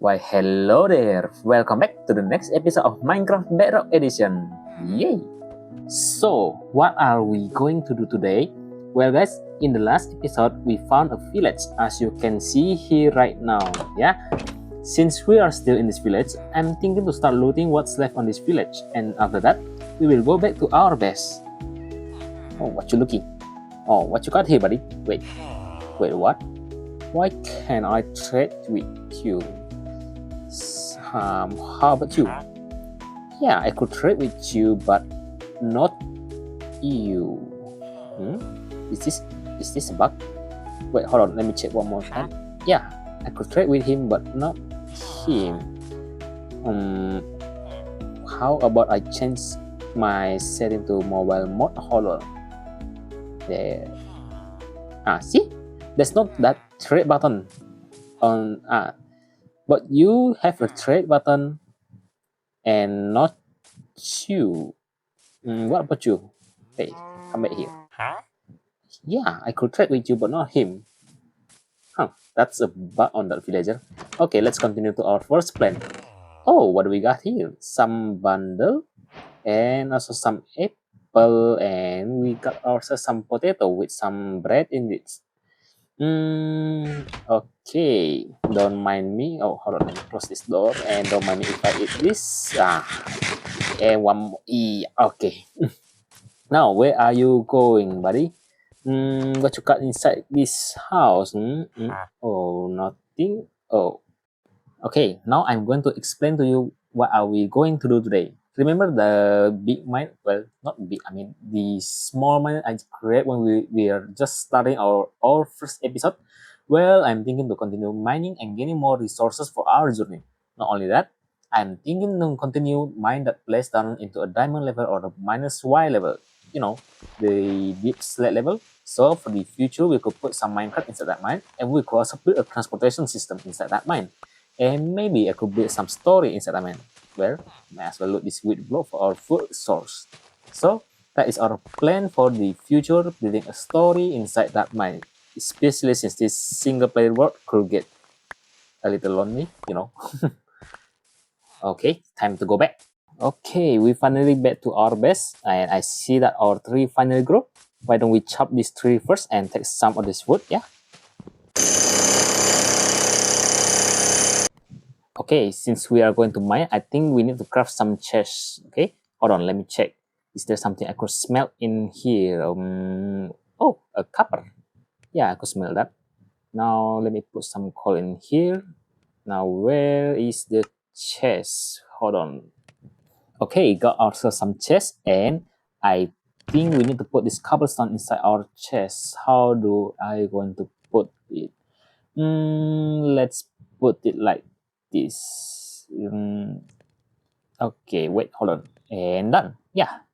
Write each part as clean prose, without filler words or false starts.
Why, hello there! Welcome back to the next episode of Minecraft Bedrock Edition. Yay! So, what are we going to do today? Well, guys, in the last episode, we found a village, as you can see here right now. Yeah. Since we are still in this village, I'm thinking to start looting what's left on this village, and after that, we will go back to our base. Oh, what you looking? Oh, what you got here, buddy? Wait, what? Why can't I trade with you? How about you? Yeah, I could trade with you, but not you. Is this a bug? Wait, hold on. Let me check one more time. Yeah, I could trade with him, but not him. How about I change my setting to mobile mode? Hold on. There. See, there's not that trade button on but you have a trade button and not you. What about you? Hey, come back here. Yeah, I could trade with you, but not him. That's a bug on that villager. Okay, let's continue to our first plan. Oh, what do we got here? Some bundle and also some apple, and we got also some potato with some bread in it. Okay, don't mind me. Oh, hold on, let me close this door, and don't mind me if I eat this. And one more. Okay. Now, where are you going, buddy? What you got inside this house? Oh, nothing. Oh, okay. Now I'm going to explain to you what are we going to do today. Remember the big mine? Well, not big. I mean the small mine I created when we are just starting our first episode. Well, I'm thinking to continue mining and getting more resources for our journey. Not only that, I'm thinking to continue mine that place down into a diamond level or a minus Y level. You know, the deep slate level. So for the future, we could put some minecart inside that mine, and we could also build a transportation system inside that mine. And maybe I could build some story inside that mine. Well, may as well loot this wheat block for our food source. So that is our plan for the future, building a story inside that mine. Especially since this single player world could get a little lonely, you know. Okay, time to go back. Okay, we finally back to our base, and I see that our tree finally grew. Why don't we chop this tree first and take some of this wood, yeah? Okay, since we are going to mine, I think we need to craft some chests. Okay, hold on, let me check. Is there something I could smell in here? Oh, a copper. Yeah, I could smell that. Now let me put some coal in here. Now where is the chest? Hold on. Okay, got also some chest, and I think we need to put this cobblestone inside our chest. How do I going to put it? Let's put it like this. Okay, wait, hold on, and done. Yeah.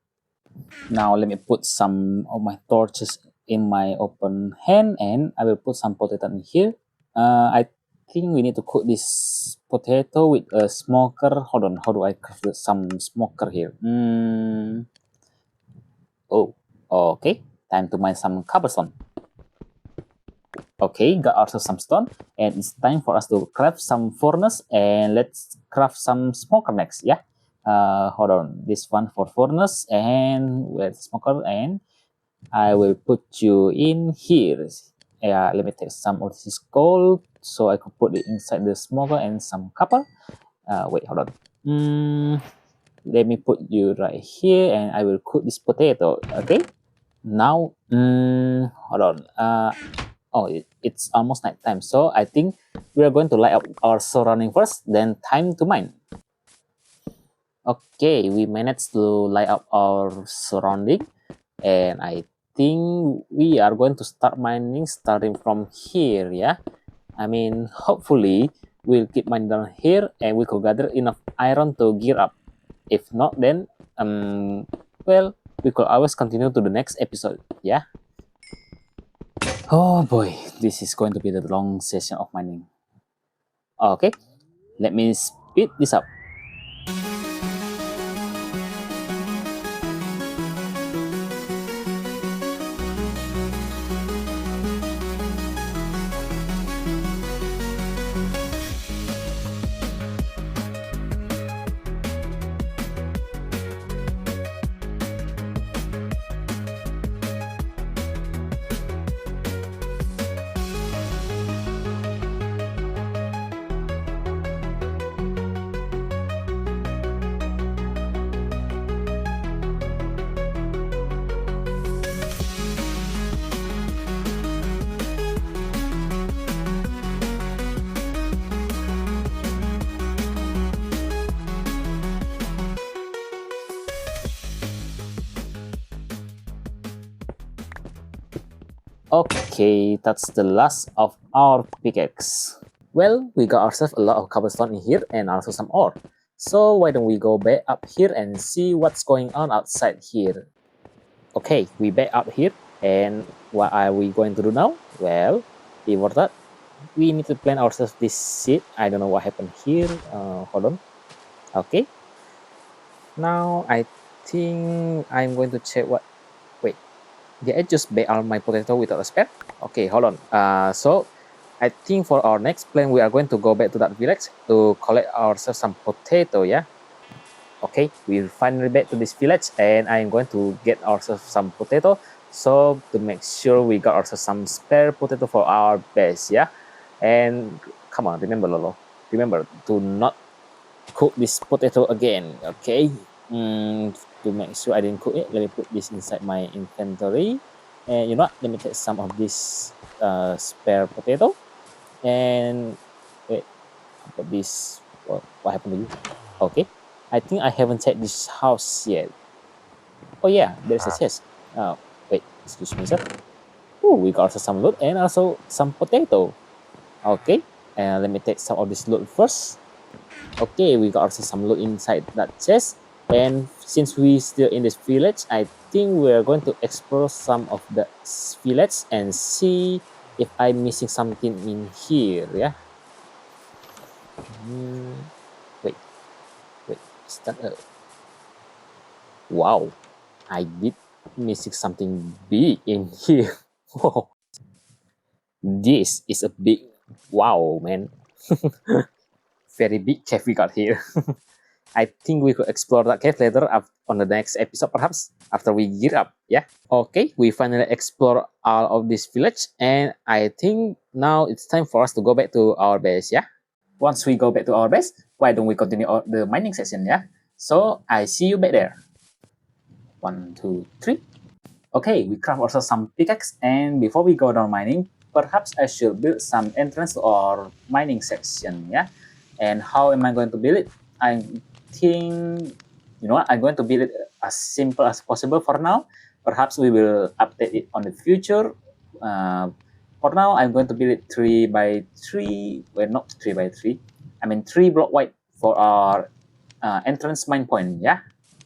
Now let me put some of my torches in my open hand, and I will put some potato in here. I think we need to cook this potato with a smoker. Hold on, how do I craft some smoker here? Oh, okay. Time to mine some cobblestone. Okay, got also some stone, and it's time for us to craft some furnace, and let's craft some smoker next. Yeah. Hold on, this one for furnace, and where's smoker, and I will put you in here. Yeah, let me take some of this coal so I could put it inside the smoker and some copper. Wait, hold on. Let me put you right here, and I will cook this potato. Okay. Now, hold on. Oh, it's almost night time, so I think we are going to light up our surrounding first. Then time to mine. Okay, we managed to light up our surrounding, and I think we are going to start mining starting from here. Yeah, I mean, hopefully we'll keep mining down here, and we could gather enough iron to gear up. If not, then well, we could always continue to the next episode. Yeah. Oh boy, this is going to be the long session of mining. Okay, let me speed this up. Okay, that's the last of our pickaxe. Well, we got ourselves a lot of cobblestone in here and also some ore. So why don't we go back up here and see what's going on outside here. Okay, we back up here, and what are we going to do now? Well, before that, we need to plant ourselves this seed. I don't know what happened here. Hold on. Okay, now I think I'm going to check what. Wait, did I just bake all my potato without a spare? Okay, hold on. So I think for our next plan, we are going to go back to that village to collect ourselves some potato. Yeah. Okay, we're finally back to this village, and I'm going to get ourselves some potato. So to make sure we got ourselves some spare potato for our base. Yeah. And come on, remember Lolo. Remember to not cook this potato again. Okay. To make sure I didn't cook it, let me put this inside my inventory. And you know what? Let me take some of this spare potato. And wait, how about this? What happened to you? Okay. I think I haven't checked this house yet. Oh yeah, there's a chest. Oh, wait, excuse me, sir. Oh, we got also some loot and also some potato. Okay, and let me take some of this loot first. Okay, we got also some loot inside that chest. And since we still in this village, I think we're going to explore some of the village and see if I'm missing something in here. Yeah. Wait, wait. Is that a... Wow, I did missing something big in here. Whoa, this is a big... Wow, man. Very big cave we got here. I think we could explore that cave later on the next episode, perhaps, after we gear up, yeah? Okay, we finally explore all of this village, and I think now it's time for us to go back to our base, yeah? Once we go back to our base, why don't we continue the mining session, yeah? So, I see you back there. 1, 2, 3. Okay, we craft also some pickaxe, and before we go down mining, perhaps I should build some entrance to our mining section, yeah? And how am I going to build it? I think, you know what, I'm going to build it as simple as possible for now. Perhaps we will update it on the future. For now, I'm going to build it 3 by 3, well, not 3 by 3. I mean 3 block wide for our entrance mine point, yeah?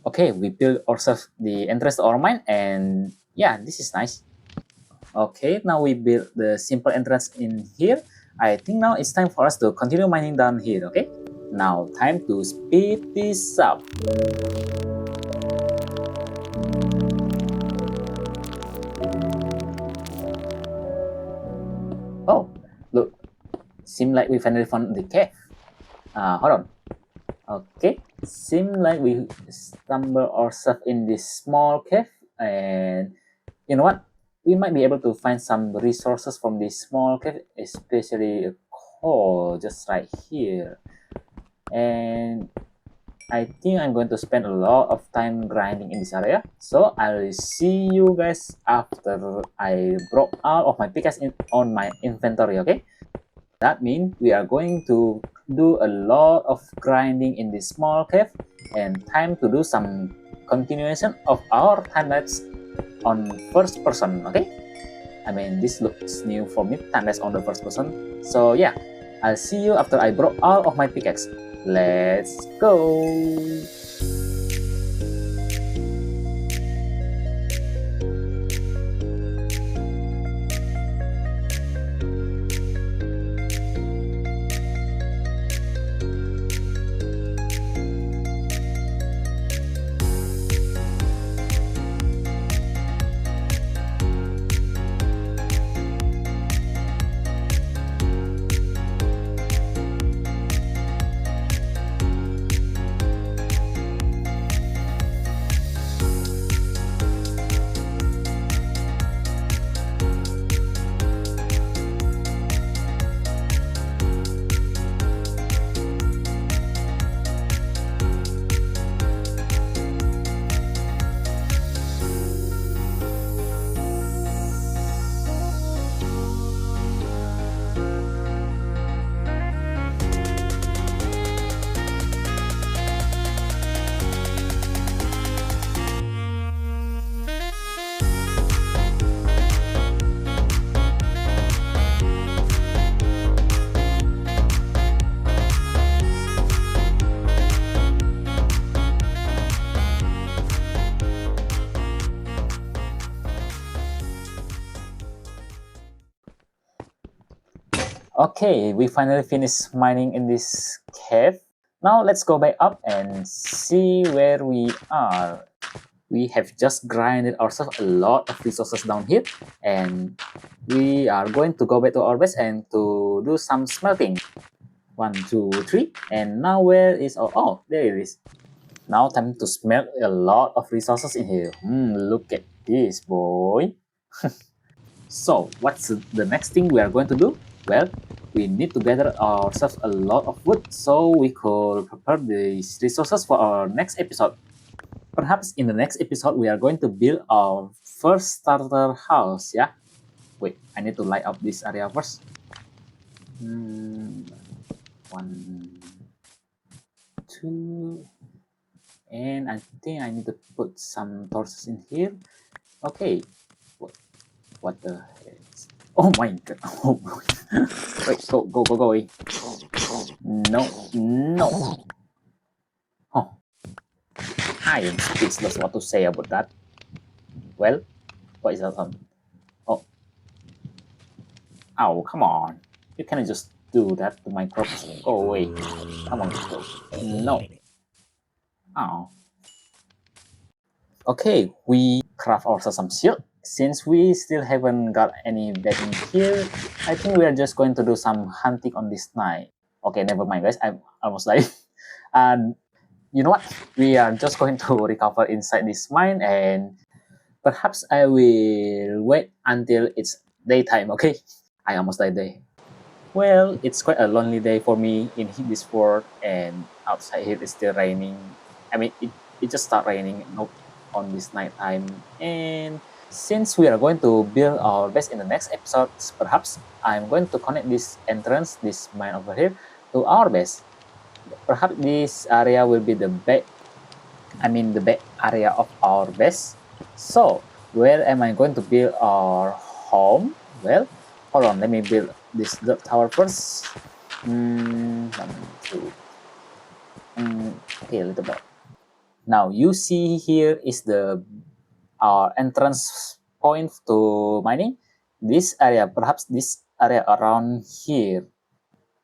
Okay, we built ourselves the entrance to our mine, and yeah, this is nice. Okay, now we build the simple entrance in here. I think now it's time for us to continue mining down here, okay? Now, time to speed this up. Oh, look, seems like we finally found the cave. Hold on. Okay, seems like we stumbled ourselves in this small cave, and you know what? We might be able to find some resources from this small cave, especially coal just right here. And I think I'm going to spend a lot of time grinding in this area. So I'll see you guys after I broke out of my pickaxe on my inventory, okay? That means we are going to do a lot of grinding in this small cave, and time to do some continuation of our time-lapse on first person, okay? I mean, this looks new for me, time-lapse on the first person. So yeah, I'll see you after I broke out of my pickaxe. Let's go! Okay, we finally finished mining in this cave. Now let's go back up and see where we are. We have just grinded ourselves a lot of resources down here, and we are going to go back to our base and to do some smelting. 1, 2, 3, and now where is our, oh, there it is. Now time to smelt a lot of resources in here. Look at this, boy. So what's the next thing we are going to do? Well, we need to gather ourselves a lot of wood so we could prepare these resources for our next episode. Perhaps in the next episode we are going to build our first starter house, yeah? Wait, I need to light up this area first. 1, 2, and I think I need to put some torches in here. Okay, what the heck? Oh my god! Oh my. Wait, go away! No, no! Oh, I am speechless. What to say about that? Well, what is that on? Oh, oh, come on! You cannot just do that to my crops. Go away! Come on, go. No! Oh. Okay, we craft ourselves some shield. Since we still haven't got any bedding here, I think we are just going to do some hunting on this night. Okay, never mind, guys. I'm almost died. And you know what? We are just going to recover inside this mine, and perhaps I will wait until it's daytime. Okay, I almost died there. Well, it's quite a lonely day for me in this world, and outside here it's still raining. I mean, it just started raining on this night time. And since we are going to build our base in the next episodes, perhaps I'm going to connect this entrance, this mine over here, to our base. Perhaps this area will be the back, the back area of our base. So, where am I going to build our home? Well, hold on, let me build this dirt tower first. 1, 2. Okay, a little bit. Now you see here is our entrance point to mining. This area, perhaps this area around here,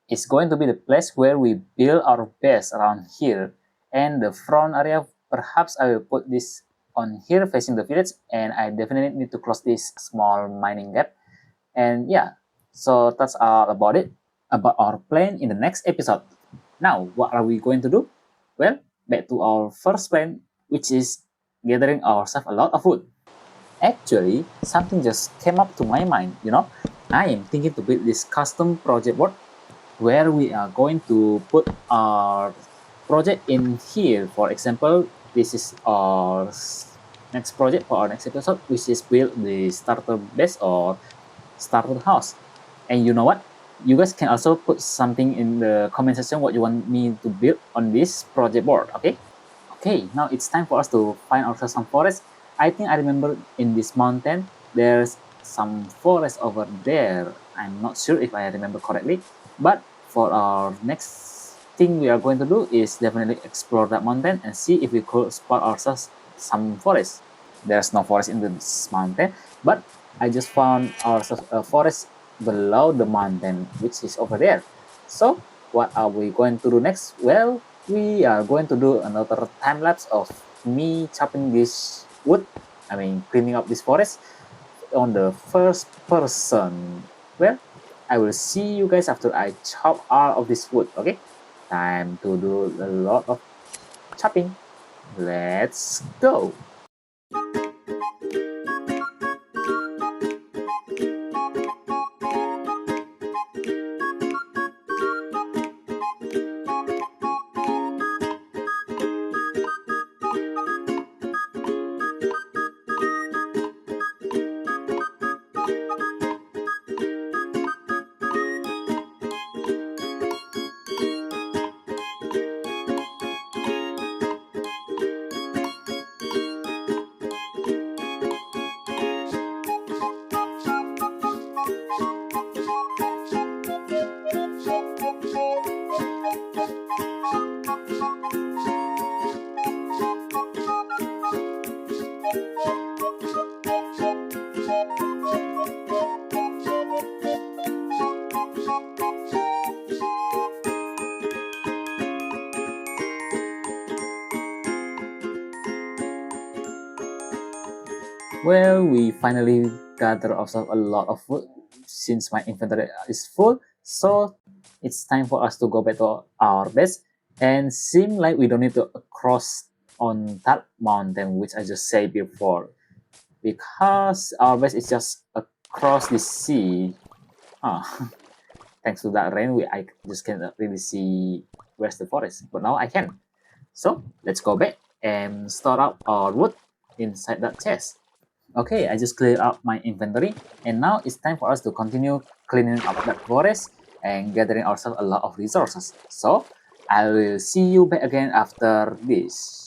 is going to be the place where we build our base around here. And the front area, perhaps I will put this on here facing the village, and I definitely need to close this small mining gap. And yeah, so that's all about it, about our plan in the next episode. Now, what are we going to do? Well, back to our first plan, which is gathering ourselves a lot of wood. Actually, something just came up to my mind, I am thinking to build this custom project board where we are going to put our project in here. For example, this is our next project for our next episode, which is build the starter base or starter house. And you know what? You guys can also put something in the comment section what you want me to build on this project board, okay? Okay, now it's time for us to find ourselves some forest. I think I remember in this mountain, there's some forest over there. I'm not sure if I remember correctly, but for our next thing we are going to do is definitely explore that mountain and see if we could spot ourselves some forest. There's no forest in this mountain, but I just found ourselves a forest below the mountain, which is over there. So what are we going to do next? Well, we are going to do another time lapse of me chopping this wood, cleaning up this forest on the first person. Well, I will see you guys after I chop all of this wood, okay? Time to do a lot of chopping. Let's go! Well, we finally gather ourselves a lot of food since my inventory is full. So it's time for us to go back to our base and seem like we don't need to cross on that mountain, which I just said before, because our base is just across the sea. Ah, thanks to that rain, I just cannot really see where's the forest, but now I can. So let's go back and store up our wood inside that chest. Okay, I just cleared out my inventory, and now it's time for us to continue cleaning up that forest and gathering ourselves a lot of resources. So I will see you back again after this.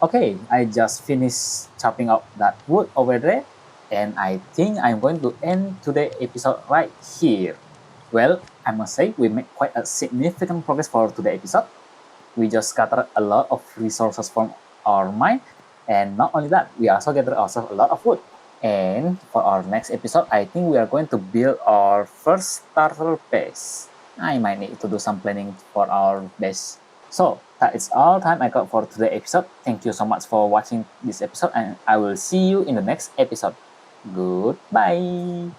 Okay, I just finished chopping up that wood over there, and I think I'm going to end today's episode right here. Well, I must say we made quite a significant progress for today's episode. We just gathered a lot of resources from our mine, and not only that, we also gathered ourselves a lot of wood. And for our next episode, I think we are going to build our first starter base. I might need to do some planning for our base. So that is all time I got for today's episode. Thank you so much for watching this episode, and I will see you in the next episode. Goodbye.